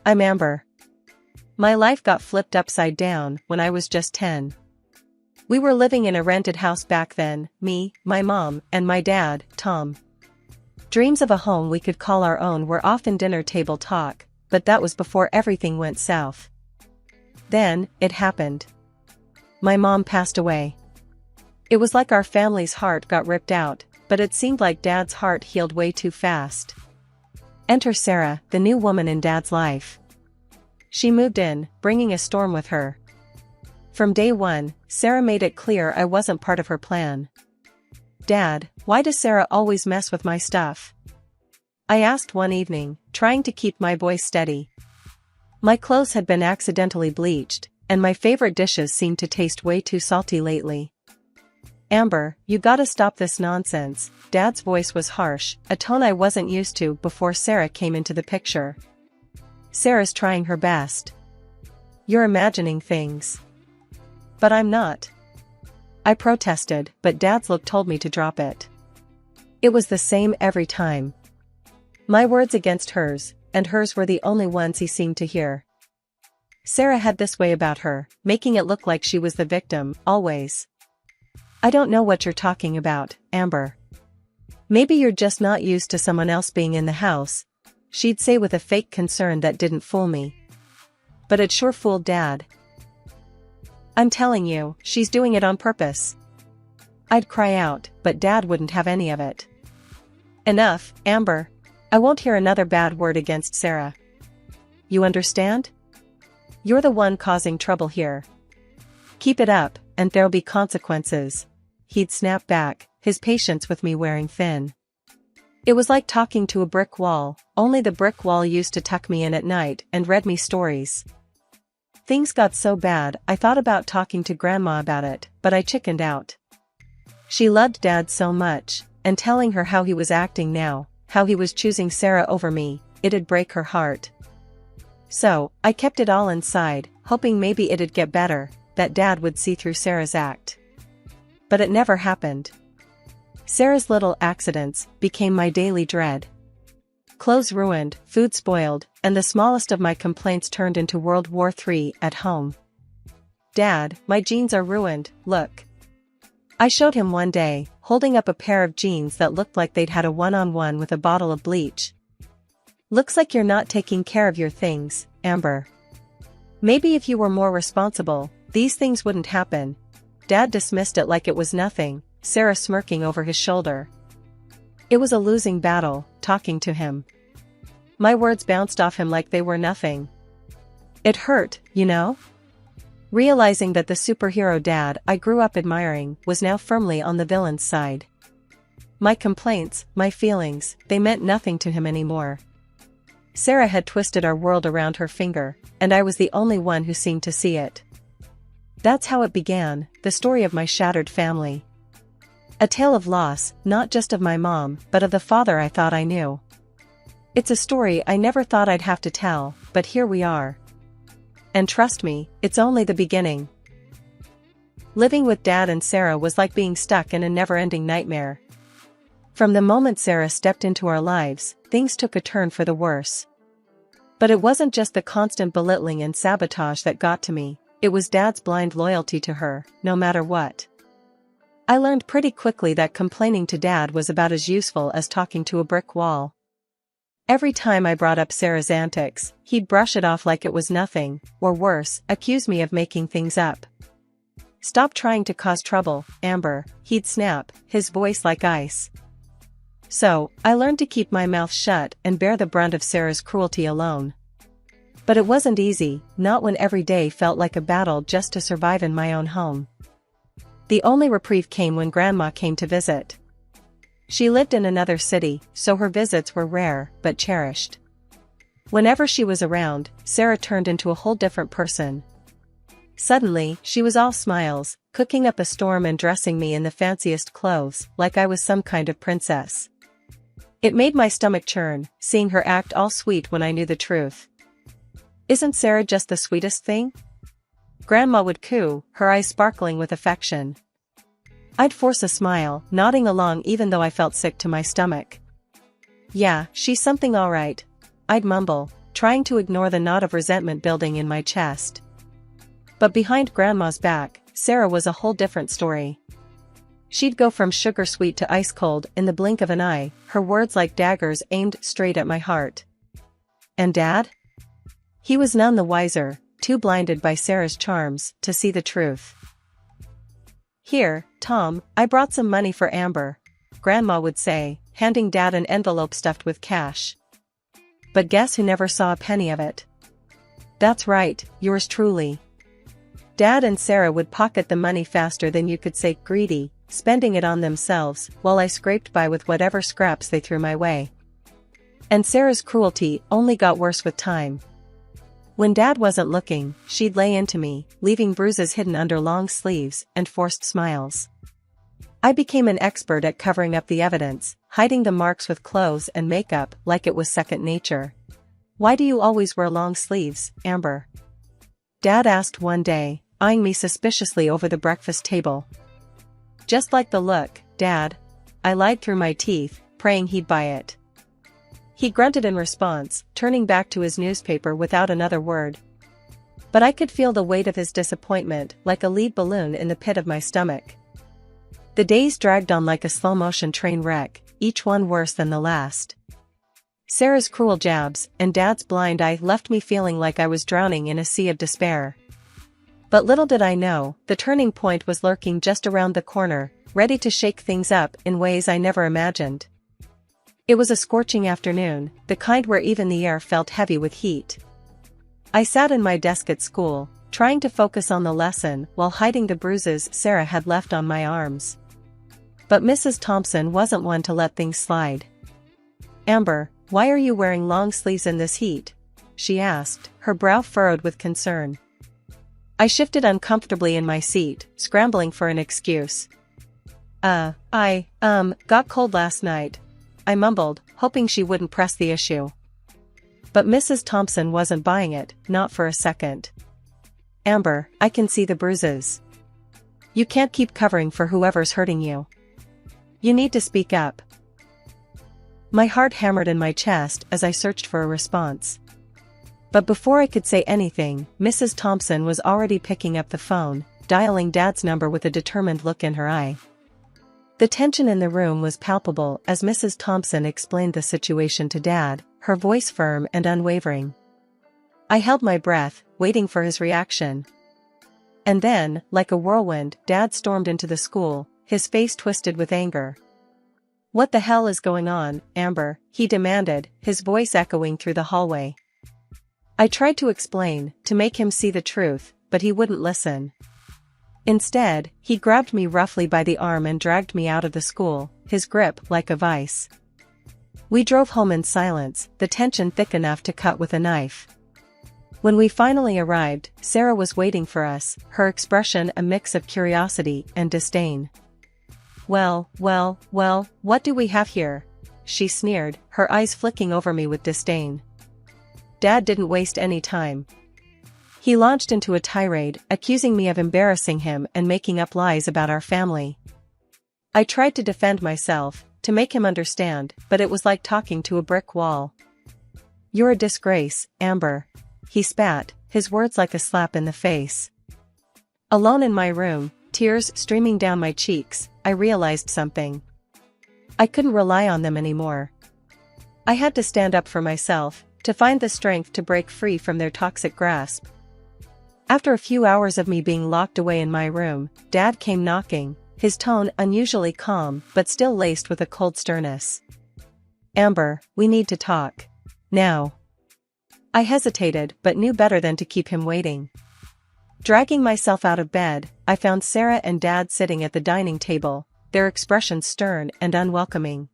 I'm Amber. My life got flipped upside down when I was just 10. We were living in a rented house back then, me, my mom, and my dad, Tom. Dreams of a home we could call our own were often dinner table talk, but that was before everything went south. Then, it happened. My mom passed away. It was like our family's heart got ripped out, but it seemed like Dad's heart healed way too fast. Enter Sarah, the new woman in Dad's life. She moved in, bringing a storm with her. From day one, Sarah made it clear I wasn't part of her plan. "Dad, why does Sarah always mess with my stuff?" I asked one evening, trying to keep my voice steady. My clothes had been accidentally bleached, and my favorite dishes seemed to taste way too salty lately. "Amber, you gotta stop this nonsense." Dad's voice was harsh, a tone I wasn't used to before Sarah came into the picture. "Sarah's trying her best. You're imagining things." "But I'm not." I protested, but Dad's look told me to drop it. It was the same every time. My words against hers, and hers were the only ones he seemed to hear. Sarah had this way about her, making it look like she was the victim, always. "I don't know what you're talking about, Amber. Maybe you're just not used to someone else being in the house," she'd say with a fake concern that didn't fool me. But it sure fooled Dad. "I'm telling you, she's doing it on purpose." I'd cry out, but Dad wouldn't have any of it. "Enough, Amber. I won't hear another bad word against Sarah. You understand? You're the one causing trouble here. Keep it up, and there'll be consequences." He'd snap back, his patience with me wearing thin. It was like talking to a brick wall, only the brick wall used to tuck me in at night and read me stories. Things got so bad I thought about talking to Grandma about it, but I chickened out. She loved Dad so much, and telling her how he was acting now, how he was choosing Sarah over me, it'd break her heart. So, I kept it all inside, hoping maybe it'd get better, that Dad would see through Sarah's act. But it never happened. Sarah's little accidents became my daily dread. Clothes ruined, food spoiled, and the smallest of my complaints turned into World War III at home. "Dad, my jeans are ruined, look." I showed him one day, holding up a pair of jeans that looked like they'd had a one-on-one with a bottle of bleach. "Looks like you're not taking care of your things, Amber. Maybe if you were more responsible, these things wouldn't happen." Dad dismissed it like it was nothing, Sarah smirking over his shoulder. It was a losing battle, talking to him. My words bounced off him like they were nothing. It hurt, you know? Realizing that the superhero dad I grew up admiring was now firmly on the villain's side. My complaints, my feelings, they meant nothing to him anymore. Sarah had twisted our world around her finger, and I was the only one who seemed to see it. That's how it began, the story of my shattered family. A tale of loss, not just of my mom, but of the father I thought I knew. It's a story I never thought I'd have to tell, but here we are. And trust me, it's only the beginning. Living with Dad and Sarah was like being stuck in a never-ending nightmare. From the moment Sarah stepped into our lives, things took a turn for the worse. But it wasn't just the constant belittling and sabotage that got to me, it was Dad's blind loyalty to her, no matter what. I learned pretty quickly that complaining to Dad was about as useful as talking to a brick wall. Every time I brought up Sarah's antics, he'd brush it off like it was nothing, or worse, accuse me of making things up. "Stop trying to cause trouble, Amber," he'd snap, his voice like ice. So, I learned to keep my mouth shut and bear the brunt of Sarah's cruelty alone. But it wasn't easy, not when every day felt like a battle just to survive in my own home. The only reprieve came when Grandma came to visit. She lived in another city, so her visits were rare, but cherished. Whenever she was around, Sarah turned into a whole different person. Suddenly, she was all smiles, cooking up a storm and dressing me in the fanciest clothes, like I was some kind of princess. It made my stomach churn, seeing her act all sweet when I knew the truth. "Isn't Sarah just the sweetest thing?" Grandma would coo, her eyes sparkling with affection. I'd force a smile, nodding along even though I felt sick to my stomach. "Yeah, she's something all right," I'd mumble, trying to ignore the knot of resentment building in my chest. But behind Grandma's back, Sarah was a whole different story. She'd go from sugar sweet to ice cold in the blink of an eye, her words like daggers aimed straight at my heart. And Dad? He was none the wiser, too blinded by Sarah's charms to see the truth. "Here, Tom, I brought some money for Amber," Grandma would say, handing Dad an envelope stuffed with cash. But guess who never saw a penny of it? That's right, yours truly. Dad and Sarah would pocket the money faster than you could say greedy, spending it on themselves, while I scraped by with whatever scraps they threw my way. And Sarah's cruelty only got worse with time. When Dad wasn't looking, she'd lay into me, leaving bruises hidden under long sleeves and forced smiles. I became an expert at covering up the evidence, hiding the marks with clothes and makeup like it was second nature. "Why do you always wear long sleeves, Amber?" Dad asked one day, eyeing me suspiciously over the breakfast table. "Just like the look, Dad," I lied through my teeth, praying he'd buy it. He grunted in response, turning back to his newspaper without another word. But I could feel the weight of his disappointment like a lead balloon in the pit of my stomach. The days dragged on like a slow-motion train wreck, each one worse than the last. Sarah's cruel jabs and Dad's blind eye left me feeling like I was drowning in a sea of despair. But little did I know, the turning point was lurking just around the corner, ready to shake things up in ways I never imagined. It was a scorching afternoon, the kind where even the air felt heavy with heat. I sat in my desk at school, trying to focus on the lesson while hiding the bruises Sarah had left on my arms. But Mrs. Thompson wasn't one to let things slide. "Amber, why are you wearing long sleeves in this heat?" she asked, her brow furrowed with concern. I shifted uncomfortably in my seat, scrambling for an excuse. I got cold last night," I mumbled, hoping she wouldn't press the issue. But Mrs. Thompson wasn't buying it, not for a second. "Amber, I can see the bruises. You can't keep covering for whoever's hurting you. You need to speak up." My heart hammered in my chest as I searched for a response. But before I could say anything, Mrs. Thompson was already picking up the phone, dialing Dad's number with a determined look in her eye. The tension in the room was palpable as Mrs. Thompson explained the situation to Dad, her voice firm and unwavering. I held my breath, waiting for his reaction. And then, like a whirlwind, Dad stormed into the school, his face twisted with anger. "What the hell is going on, Amber?" he demanded, his voice echoing through the hallway. I tried to explain, to make him see the truth, but he wouldn't listen. Instead, he grabbed me roughly by the arm and dragged me out of the school, his grip like a vice. We drove home in silence, the tension thick enough to cut with a knife. When we finally arrived, Sarah was waiting for us, her expression a mix of curiosity and disdain. Well, what do we have here?" she sneered, her eyes flicking over me with disdain. Dad didn't waste any time. He launched into a tirade, accusing me of embarrassing him and making up lies about our family. I tried to defend myself, to make him understand, but it was like talking to a brick wall. "You're a disgrace, Amber," he spat, his words like a slap in the face. Alone in my room, tears streaming down my cheeks, I realized something. I couldn't rely on them anymore. I had to stand up for myself, to find the strength to break free from their toxic grasp. After a few hours of me being locked away in my room, Dad came knocking, his tone unusually calm but still laced with a cold sternness. "Amber, we need to talk. Now." I hesitated but knew better than to keep him waiting. Dragging myself out of bed, I found Sarah and Dad sitting at the dining table, their expressions stern and unwelcoming.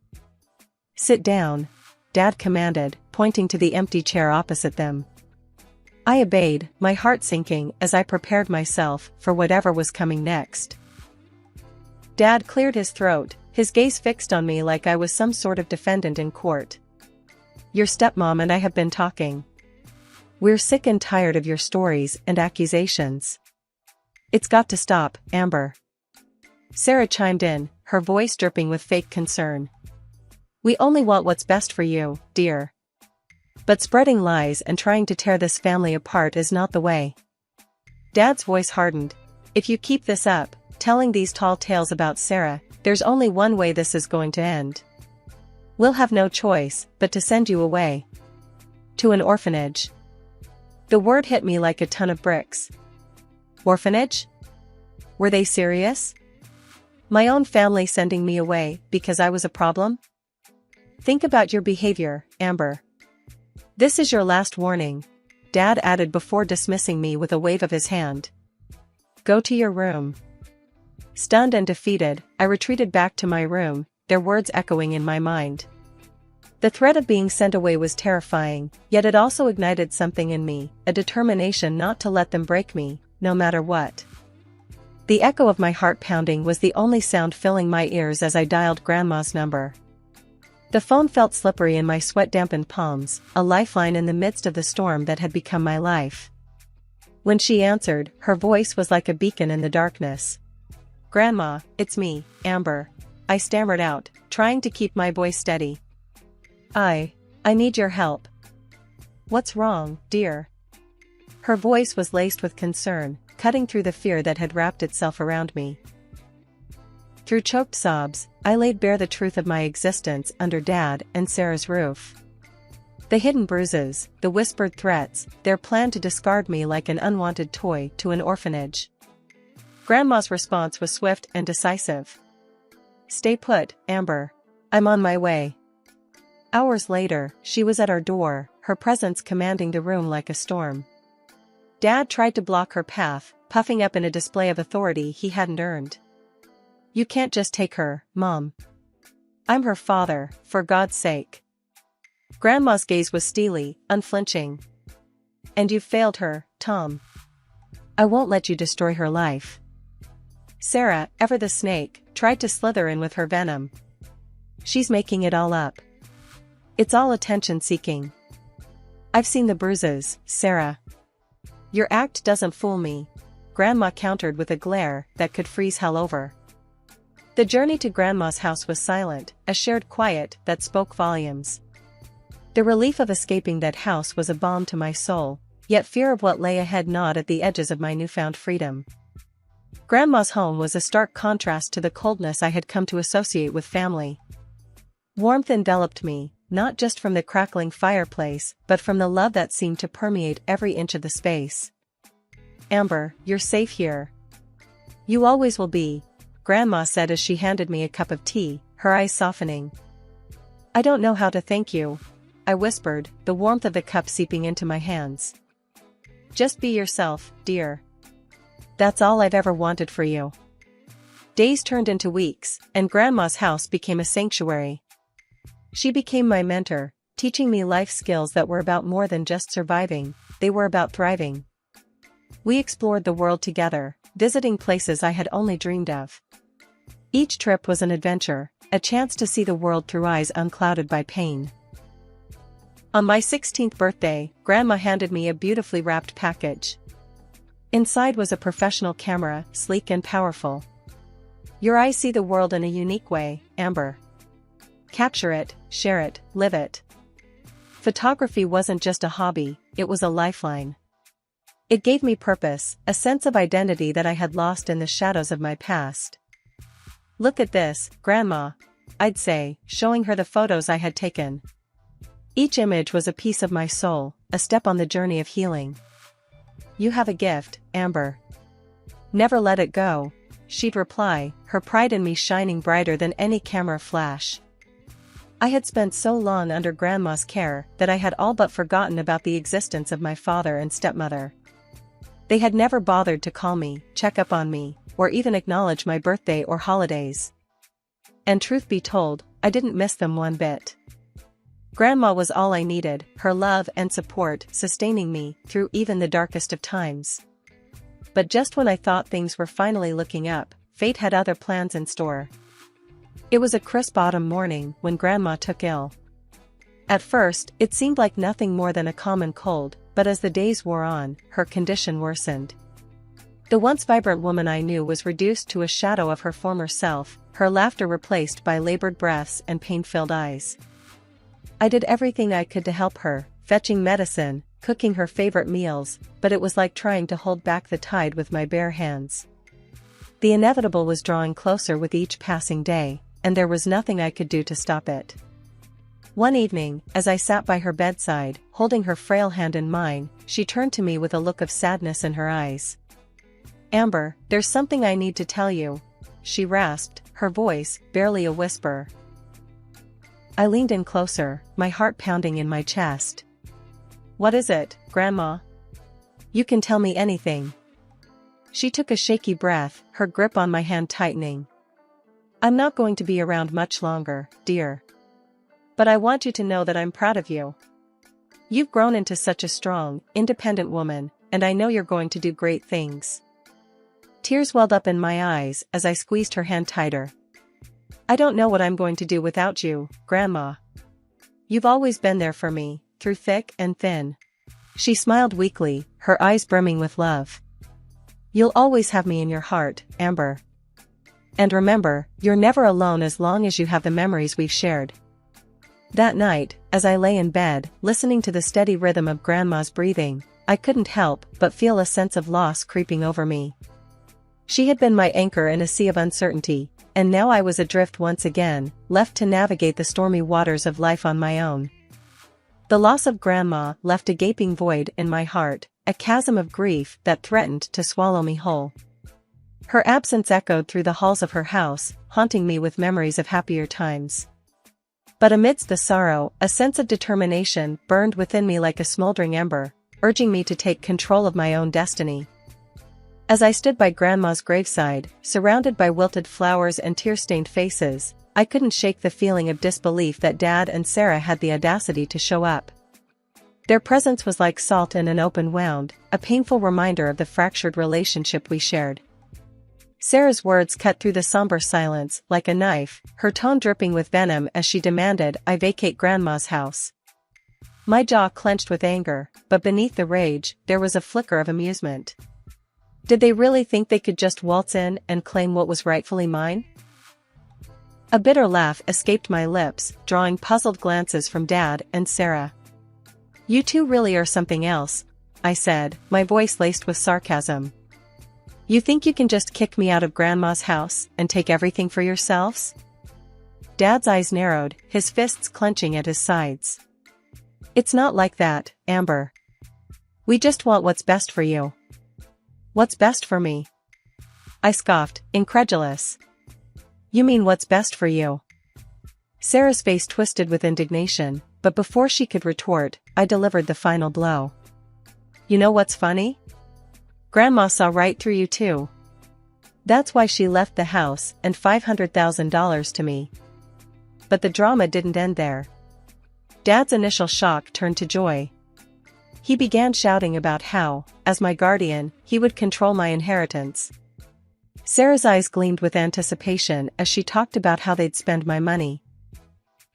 "Sit down," Dad commanded, pointing to the empty chair opposite them. I obeyed, my heart sinking as I prepared myself for whatever was coming next. Dad cleared his throat, his gaze fixed on me like I was some sort of defendant in court. "Your stepmom and I have been talking. We're sick and tired of your stories and accusations. It's got to stop, Amber." Sarah chimed in, her voice dripping with fake concern. "We only want what's best for you, dear. But spreading lies and trying to tear this family apart is not the way. Dad's voice hardened. If you keep this up, telling these tall tales about Sarah, there's only one way this is going to end. We'll have no choice but to send you away. To an orphanage. The word hit me like a ton of bricks. Orphanage? Were they serious? My own family sending me away because I was a problem? Think about your behavior, Amber. This is your last warning, Dad added before dismissing me with a wave of his hand. Go to your room. Stunned and defeated, I retreated back to my room, their words echoing in my mind. The threat of being sent away was terrifying, yet it also ignited something in me, a determination not to let them break me, no matter what. The echo of my heart pounding was the only sound filling my ears as I dialed Grandma's number. The phone felt slippery in my sweat-dampened palms, a lifeline in the midst of the storm that had become my life. When she answered, her voice was like a beacon in the darkness. Grandma, it's me, Amber. I stammered out, trying to keep my voice steady. I need your help. What's wrong, dear? Her voice was laced with concern, cutting through the fear that had wrapped itself around me. Through choked sobs, I laid bare the truth of my existence under Dad and Sarah's roof. The hidden bruises, the whispered threats, their plan to discard me like an unwanted toy to an orphanage. Grandma's response was swift and decisive. Stay put, Amber. I'm on my way. Hours later, she was at our door, her presence commanding the room like a storm. Dad tried to block her path, puffing up in a display of authority he hadn't earned. You can't just take her, Mom. I'm her father, for God's sake. Grandma's gaze was steely, unflinching. And you've failed her, Tom. I won't let you destroy her life. Sarah, ever the snake, tried to slither in with her venom. She's making it all up. It's all attention-seeking. I've seen the bruises, Sarah. Your act doesn't fool me, Grandma countered with a glare that could freeze hell over. The journey to Grandma's house was silent, a shared quiet that spoke volumes. The relief of escaping that house was a balm to my soul, yet fear of what lay ahead gnawed at the edges of my newfound freedom. Grandma's home was a stark contrast to the coldness I had come to associate with family. Warmth enveloped me, not just from the crackling fireplace, but from the love that seemed to permeate every inch of the space. Amber, you're safe here. You always will be, Grandma said as she handed me a cup of tea, her eyes softening. I don't know how to thank you, I whispered, the warmth of the cup seeping into my hands. Just be yourself, dear. That's all I've ever wanted for you. Days turned into weeks, and Grandma's house became a sanctuary. She became my mentor, teaching me life skills that were about more than just surviving, they were about thriving. We explored the world together, visiting places I had only dreamed of. Each trip was an adventure, a chance to see the world through eyes unclouded by pain. On my 16th birthday, Grandma handed me a beautifully wrapped package. Inside was a professional camera, sleek and powerful. Your eyes see the world in a unique way, Amber. Capture it, share it, live it. Photography wasn't just a hobby, it was a lifeline. It gave me purpose, a sense of identity that I had lost in the shadows of my past. Look at this, Grandma, I'd say, showing her the photos I had taken. Each image was a piece of my soul, a step on the journey of healing. You have a gift, Amber. Never let it go, she'd reply, her pride in me shining brighter than any camera flash. I had spent so long under Grandma's care that I had all but forgotten about the existence of my father and stepmother. They had never bothered to call me, check up on me, or even acknowledge my birthday or holidays. And truth be told, I didn't miss them one bit. Grandma was all I needed, her love and support sustaining me through even the darkest of times. But just when I thought things were finally looking up, fate had other plans in store. It was a crisp autumn morning when Grandma took ill. At first, it seemed like nothing more than a common cold, but as the days wore on, her condition worsened. The once vibrant woman I knew was reduced to a shadow of her former self, her laughter replaced by labored breaths and pain-filled eyes. I did everything I could to help her, fetching medicine, cooking her favorite meals, but it was like trying to hold back the tide with my bare hands. The inevitable was drawing closer with each passing day, and there was nothing I could do to stop it. One evening, as I sat by her bedside, holding her frail hand in mine, she turned to me with a look of sadness in her eyes. "Amber, there's something I need to tell you," she rasped, her voice barely a whisper. I leaned in closer, my heart pounding in my chest. "What is it, Grandma? You can tell me anything." She took a shaky breath, her grip on my hand tightening. "I'm not going to be around much longer, dear. But I want you to know that I'm proud of you. You've grown into such a strong, independent woman, and I know you're going to do great things." Tears welled up in my eyes as I squeezed her hand tighter. "I don't know what I'm going to do without you, Grandma. You've always been there for me, through thick and thin." She smiled weakly, her eyes brimming with love. "You'll always have me in your heart, Amber. And remember, you're never alone as long as you have the memories we've shared." That night, as I lay in bed, listening to the steady rhythm of Grandma's breathing, I couldn't help but feel a sense of loss creeping over me. She had been my anchor in a sea of uncertainty, and now I was adrift once again, left to navigate the stormy waters of life on my own. The loss of Grandma left a gaping void in my heart, a chasm of grief that threatened to swallow me whole. Her absence echoed through the halls of her house, haunting me with memories of happier times. But amidst the sorrow, a sense of determination burned within me like a smoldering ember, urging me to take control of my own destiny. As I stood by Grandma's graveside, surrounded by wilted flowers and tear-stained faces, I couldn't shake the feeling of disbelief that Dad and Sarah had the audacity to show up. Their presence was like salt in an open wound, a painful reminder of the fractured relationship we shared. Sarah's words cut through the somber silence like a knife, her tone dripping with venom as she demanded I vacate Grandma's house. My jaw clenched with anger, but beneath the rage, there was a flicker of amusement. Did they really think they could just waltz in and claim what was rightfully mine? A bitter laugh escaped my lips, drawing puzzled glances from Dad and Sarah. "You two really are something else," I said, my voice laced with sarcasm. "You think you can just kick me out of Grandma's house and take everything for yourselves?" Dad's eyes narrowed, his fists clenching at his sides. "It's not like that, Amber. We just want what's best for you." "What's best for me?" I scoffed, incredulous. "You mean what's best for you?" Sarah's face twisted with indignation, but before she could retort, I delivered the final blow. "You know what's funny? Grandma saw right through you too. That's why she left the house and $500,000 to me." But the drama didn't end there. Dad's initial shock turned to joy. He began shouting about how, as my guardian, he would control my inheritance. Sarah's eyes gleamed with anticipation as she talked about how they'd spend my money.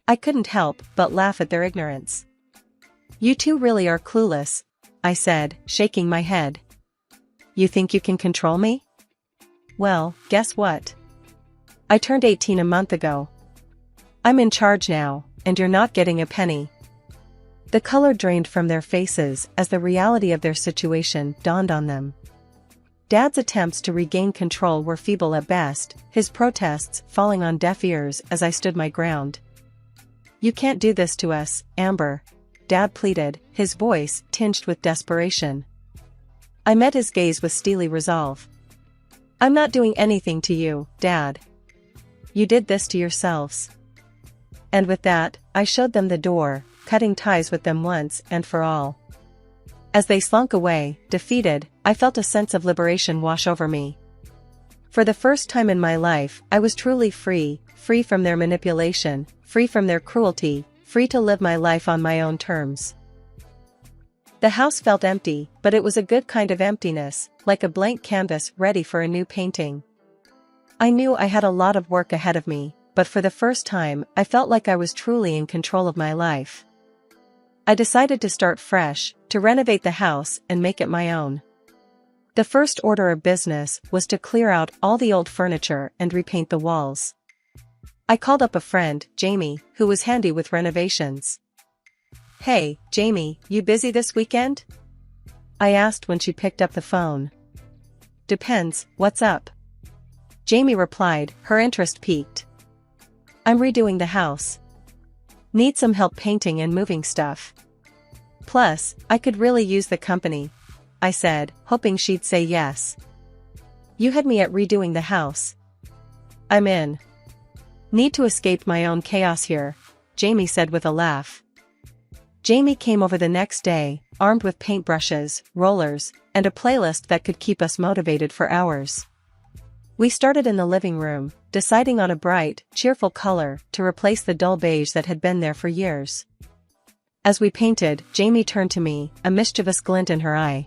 I couldn't help but laugh at their ignorance. "You two really are clueless," I said, shaking my head. "You think you can control me? Well, guess what? I turned 18 a month ago. I'm in charge now, and you're not getting a penny." The color drained from their faces as the reality of their situation dawned on them. Dad's attempts to regain control were feeble at best, his protests falling on deaf ears as I stood my ground. "You can't do this to us, Amber," Dad pleaded, his voice tinged with desperation. I met his gaze with steely resolve. "I'm not doing anything to you, Dad. You did this to yourselves." And with that, I showed them the door, cutting ties with them once and for all. As they slunk away, defeated, I felt a sense of liberation wash over me. For the first time in my life, I was truly free, free from their manipulation, free from their cruelty, free to live my life on my own terms. The house felt empty, but it was a good kind of emptiness, like a blank canvas ready for a new painting. I knew I had a lot of work ahead of me, but for the first time, I felt like I was truly in control of my life. I decided to start fresh, to renovate the house and make it my own. The first order of business was to clear out all the old furniture and repaint the walls. I called up a friend, Jamie, who was handy with renovations. Hey, Jamie, you busy this weekend? I asked when she picked up the phone. Depends, what's up? Jamie replied, her interest piqued. I'm redoing the house. Need some help painting and moving stuff. Plus, I could really use the company, I said, hoping she'd say yes. You had me at redoing the house. I'm in. Need to escape my own chaos here, Jamie said with a laugh. Jamie came over the next day, armed with paintbrushes, rollers, and a playlist that could keep us motivated for hours. We started in the living room, deciding on a bright, cheerful color to replace the dull beige that had been there for years. As we painted, Jamie turned to me, a mischievous glint in her eye.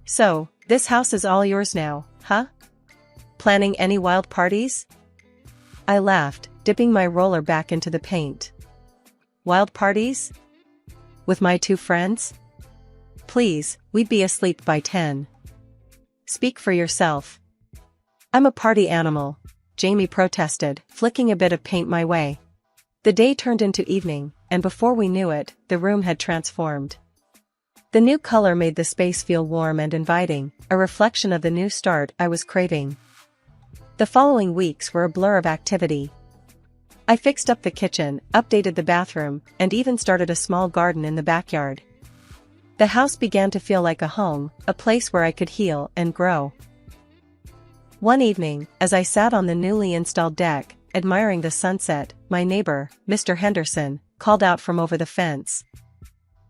So, this house is all yours now, huh? Planning any wild parties? I laughed, dipping my roller back into the paint. Wild parties? With my two friends? Please, we'd be asleep by 10. Speak for yourself. I'm a party animal, Jamie protested, flicking a bit of paint my way. The day turned into evening, and before we knew it, the room had transformed. The new color made the space feel warm and inviting, a reflection of the new start I was craving. The following weeks were a blur of activity. I fixed up the kitchen, updated the bathroom, and even started a small garden in the backyard. The house began to feel like a home, a place where I could heal and grow. One evening, as I sat on the newly installed deck, admiring the sunset, my neighbor, Mr. Henderson, called out from over the fence.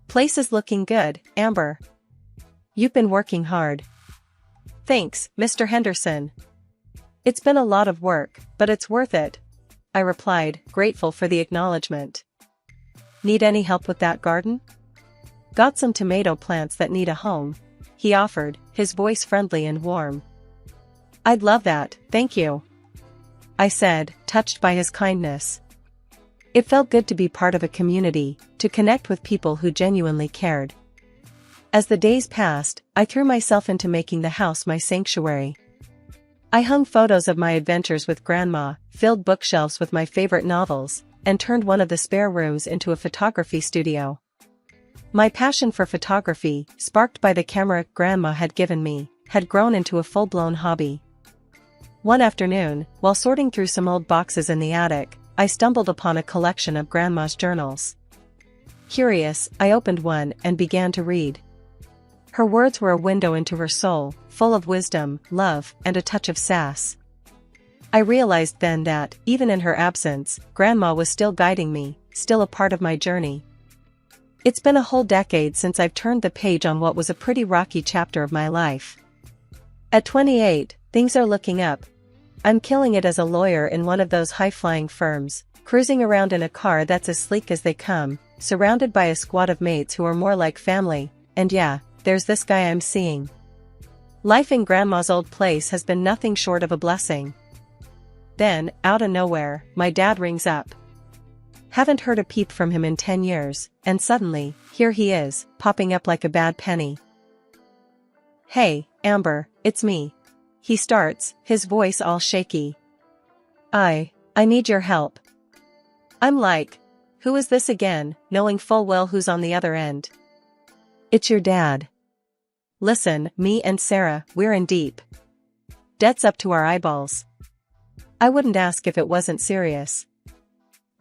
Place is looking good, Amber. You've been working hard. Thanks, Mr. Henderson. It's been a lot of work, but it's worth it, I replied, grateful for the acknowledgement. Need any help with that garden? Got some tomato plants that need a home, he offered, his voice friendly and warm. I'd love that, thank you, I said, touched by his kindness. It felt good to be part of a community, to connect with people who genuinely cared. As the days passed, I threw myself into making the house my sanctuary. I hung photos of my adventures with Grandma, filled bookshelves with my favorite novels, and turned one of the spare rooms into a photography studio. My passion for photography, sparked by the camera Grandma had given me, had grown into a full-blown hobby. One afternoon, while sorting through some old boxes in the attic, I stumbled upon a collection of Grandma's journals. Curious, I opened one and began to read. Her words were a window into her soul, full of wisdom, love, and a touch of sass. I realized then that, even in her absence, Grandma was still guiding me, still a part of my journey. It's been a whole decade since I've turned the page on what was a pretty rocky chapter of my life. At 28, things are looking up. I'm killing it as a lawyer in one of those high-flying firms, cruising around in a car that's as sleek as they come, surrounded by a squad of mates who are more like family, and yeah, there's this guy I'm seeing. Life in Grandma's old place has been nothing short of a blessing. Then, out of nowhere, my dad rings up. Haven't heard a peep from him in 10 years, and suddenly, here he is, popping up like a bad penny. Hey, Amber, it's me. He starts, his voice all shaky. I need your help. I'm like, who is this again, knowing full well who's on the other end. It's your dad. Listen, me and Sarah, we're in deep. Debt's up to our eyeballs. I wouldn't ask if it wasn't serious.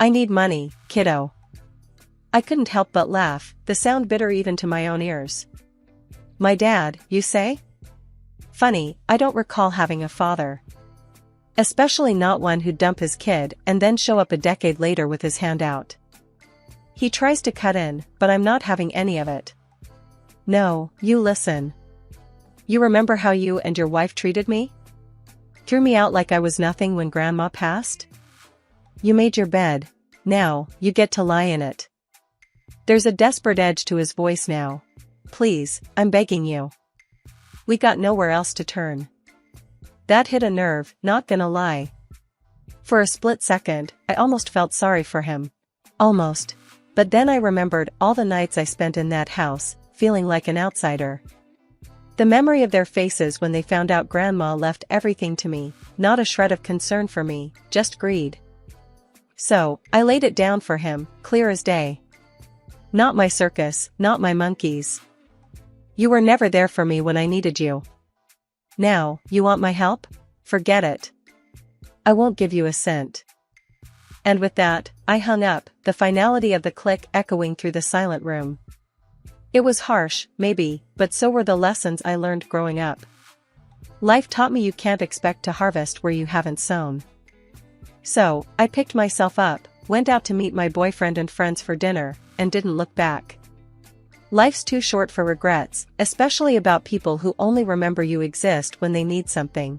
I need money, kiddo. I couldn't help but laugh, the sound bitter even to my own ears. My dad, you say? Funny, I don't recall having a father. Especially not one who'd dump his kid and then show up a decade later with his hand out. He tries to cut in, but I'm not having any of it. No, you listen. You remember how you and your wife treated me? Threw me out like I was nothing when Grandma passed? You made your bed. Now, you get to lie in it. There's a desperate edge to his voice now. Please, I'm begging you. We got nowhere else to turn. That hit a nerve, not gonna lie. For a split second, I almost felt sorry for him. Almost. But then I remembered all the nights I spent in that house, feeling like an outsider. The memory of their faces when they found out Grandma left everything to me, not a shred of concern for me, just greed. So, I laid it down for him, clear as day. Not my circus, not my monkeys. You were never there for me when I needed you. Now, you want my help? Forget it. I won't give you a cent. And with that, I hung up, the finality of the click echoing through the silent room. It was harsh, maybe, but so were the lessons I learned growing up. Life taught me you can't expect to harvest where you haven't sown. So, I picked myself up, went out to meet my boyfriend and friends for dinner, and didn't look back. Life's too short for regrets, especially about people who only remember you exist when they need something.